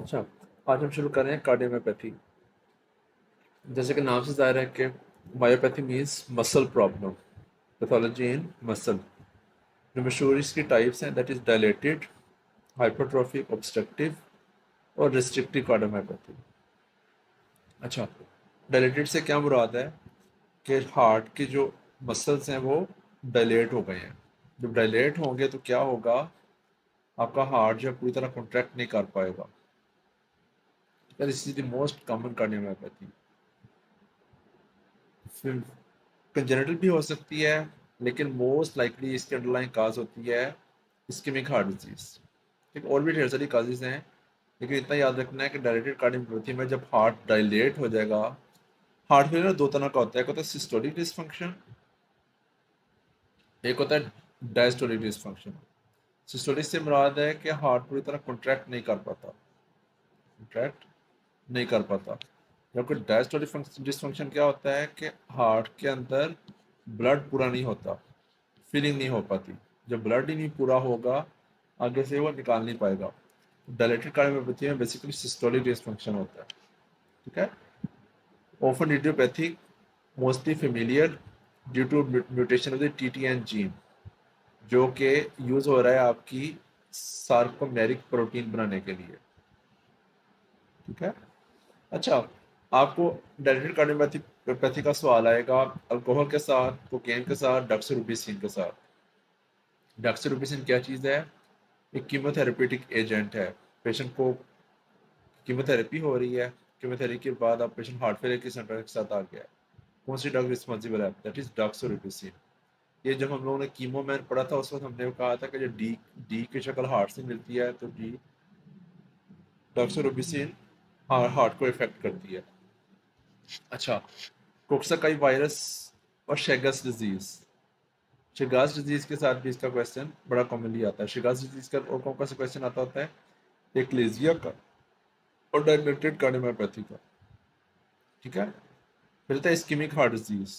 अच्छा, आज हम शुरू कर रहे हैं कार्डियोमायोपैथी। जैसे कि नाम से ज़ाहिर है कि myopathy means muscle problem, pathology in muscle. जो मशहूर इसकी टाइप्स हैं that is dilated, hypertrophic, obstructive और रिस्ट्रिक्टिव कार्डियोमायोपैथी। अच्छा, डायलेटेड से क्या मुराद है कि हार्ट के जो मसल्स हैं वो डायलेट हो गए हैं। जब डायलेट होंगे तो क्या होगा, आपका हार्ट जो है पूरी तरह कॉन्ट्रैक्ट नहीं कर पाएगा। This is the most common cardiomyopathy. फिर कंजेनिटल भी हो सकती है, लेकिन मोस्ट लाइकली इसके अंडरलाइन काज होती है इस्केमिक हार्ट डिजीज। ठीक, और भी ढेर सारी काजेज हैं, लेकिन इतना याद रखना है कि डायलेटेड कार्डियोमायोपैथी में जब हार्ट डायलेट हो जाएगा। हार्ट फेलियर दो तरह का होता है, एक होता है सिस्टोलिक डिसफंक्शन, एक होता है डायस्टोलिक डिसफंक्शन। सिस्टोलिक से मुराद है कि हार्ट पूरी तरह कॉन्ट्रैक्ट नहीं कर पाता, कॉन्ट्रैक्ट नहीं कर पाता। जबकि डायस्टोलिक डिसफंक्शन क्या होता है कि हार्ट के अंदर ब्लड पूरा नहीं होता, फीलिंग नहीं हो पाती। जब ब्लड ही नहीं पूरा होगा, आगे से वो निकाल नहीं पाएगा। डायलेटेड कार्डियोमायोपैथी में बेसिकली सिस्टोलिक डिसफंक्शन होता है। ठीक है, often idiopathic, mostly familiar due to mutation of the TTN gene, जो कि यूज हो रहा है आपकी सार्कोमेरिक प्रोटीन बनाने के लिए। ठीक है। अच्छा, आपको डायलेटेड कार्डियोपैथी का सवाल आएगा अल्कोहल के साथ, कोकेन के साथ, डॉक्सीरूबिसिन के साथ। डॉक्सीरूबिसिन क्या चीज़ है? एक कीमोथेरेपेटिक एजेंट है। पेशेंट को कीमोथेरेपी हो रही है, कीमोथेरेपी के बाद आप पेशेंट हार्ट फेलियर की सिम्टम्स के साथ आ गया है, कौन सी ड्रग रिस्पॉन्सिबल है? That is doxorubicin. ये जब हम लोगों ने कीमो मैन पढ़ा था, उस वक्त हमने कहा था कि जो डी डी की शक्ल हार्ट से मिलती है, तो डी डॉक्सीरूबिसिन हार्ट को इफेक्ट करती है। अच्छा, कोक्साकाई वायरस और शेगस डिजीज। शिगास डिजीज के साथ भी इसका क्वेश्चन बड़ा कॉमनली आता है। शिगास डिजीज का और कौन सा क्वेश्चन आता होता है? एक्लेजिया का और डायलेटेड कार्डियोमायोपैथी का। ठीक है, फिर होता है ischaemic heart disease.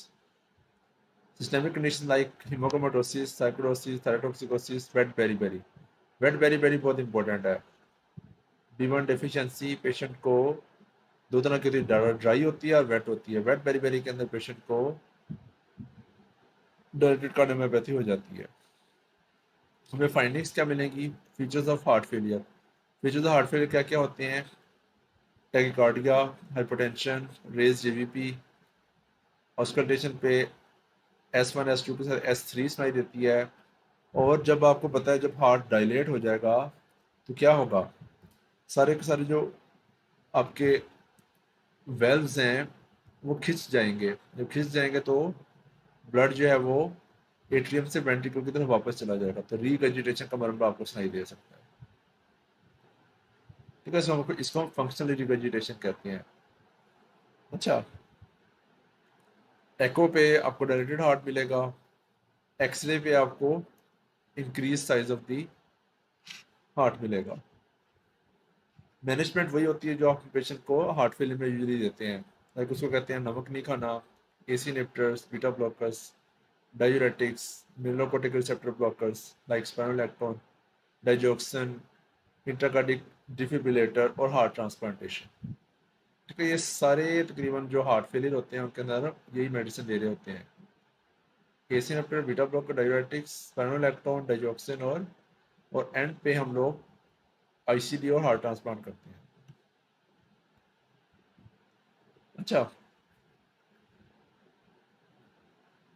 Systemic condition like haemochromatosis, sarcoidosis, thyrotoxicosis, wet beriberi. Wet beriberi बहुत इंपॉर्टेंट है। B1 डेफिशिएंसी पेशेंट को दो तरह की होती है, ड्राई होती है और वेट होती है। वेट बेरी के अंदर पेशेंट को डायलेटेड कार्डियोमायोपैथी हो जाती है। हमें फाइंडिंग्स क्या मिलेंगी? Features of heart failure. Features of heart failure क्या क्या होते हैं? Tachycardia, hypertension, raised JVP, auscultation पे S1 S2 के साथ S3 सुनाई देती है। और जब आपको पता है जब हार्ट डायलेट हो जाएगा तो क्या होगा, सारे के सारे जो आपके वेल्व्स हैं वो खिंच जाएंगे। जब खिंच जाएंगे तो ब्लड जो है वो एट्रियम से वेंट्रिकल की तरफ वापस चला जाएगा, तो रीवेजिटेशन का मरमरा आपको सुनाई दे सकता है। ठीक है, इसको हम फंक्शनल रीवेजिटेशन कहते हैं। अच्छा, एको पे आपको डायलेटेड हार्ट मिलेगा, एक्सरे पे आपको increase size of the heart मिलेगा। मैनेजमेंट वही होती है जो आप पेशेंट को हार्ट फेलियर में यूजली देते हैं, लाइक उसको कहते हैं नमक नहीं खाना, ACE inhibitors, beta blockers, diuretics, mineralocorticoid receptor blockers like spironolactone, digoxin, intracardiac defibrillator और हार्ट ट्रांसप्लांटेशन। ठीक है, ये सारे तकरीबन जो हार्ट फेलियर होते हैं उनके अंदर यही मेडिसिन दे रहे होते हैं। ACE inhibitor, beta blocker, diuretics, spironolactone, digoxin और एंड पे हम लोग आईसीडी और हार्ट ट्रांसप्लांट करते हैं। अच्छा,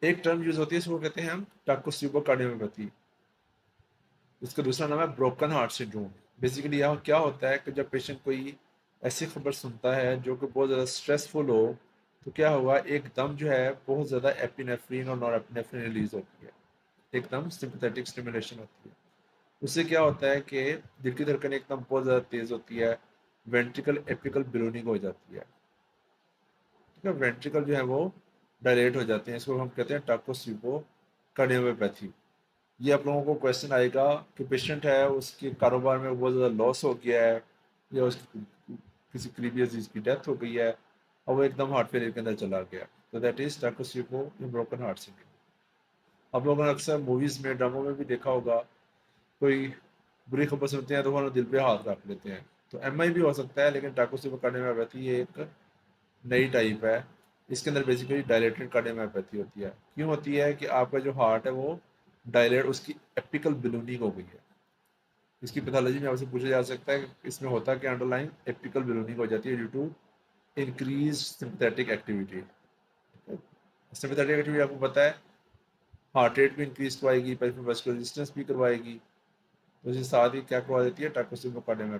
एक टर्म यूज होती है, इसको कहते हैं हम टाकोस्यूबो कार्डियोमैयोपैथी। इसका दूसरा नाम है ब्रोकन हार्ट सिंड्रोम। बेसिकली यह क्या होता है कि जब पेशेंट कोई ऐसी खबर सुनता है जो कि बहुत ज़्यादा स्ट्रेसफुल हो, तो क्या होगा, एकदम जो है बहुत ज़्यादा एपिनेफ्रीन और नॉर एपिनेफ्रीन रिलीज होती है, एकदम सिंपैथेटिक स्टिमुलेशन होती है। उससे क्या होता है कि दिल की धड़कन एकदम बहुत ज़्यादा तेज़ होती है, वेंट्रिकल एपिकल बलूनिंग हो जाती है। ठीक है, वेंट्रिकल जो है वो डायलेट हो जाते हैं। इसको हम कहते हैं टाकोस्यूबो कार्डियोमैयोपैथी। ये आप लोगों को क्वेश्चन आएगा कि पेशेंट है उसके कारोबार में बहुत ज़्यादा लॉस हो गया है, या उसकी किसी प्रीवियस जिसकी डेथ हो गई है और वो एकदम हार्ट फेलियर के अंदर चला गया, तो that is takotsubo in broken heart syndrome. आप लोगों ने अक्सर मूवीज़ में, ड्रामों में भी देखा होगा, कोई बुरी खबर सुनते हैं तो वो दिल पे हाथ रख लेते हैं। तो MI भी हो सकता है, लेकिन टाकोसिबो कार्डियोमायोपैथी ये एक नई टाइप है। इसके अंदर बेसिकली डायलेटेड कार्डियोमायोपैथी होती है। क्यों होती है कि आपका जो हार्ट है वो डायलेट, उसकी एपिकल बलूनिंग हो गई है। इसकी पैथोलॉजी में आपसे पूछा जा सकता है कि इसमें होता क्या, अंडरलाइन एपिकल बलूनिंग हो जाती है due to increase sympathetic activity. Sympathetic activity आपको पता है हार्ट रेट भी इंक्रीज करवाएगी, पेरिफेरल वास्कुलर रेजिस्टेंस भी करवाएगी, तो इसके साथ ही क्या करवा देती है, टाकोसिबो कार्डियोमायोपैथी।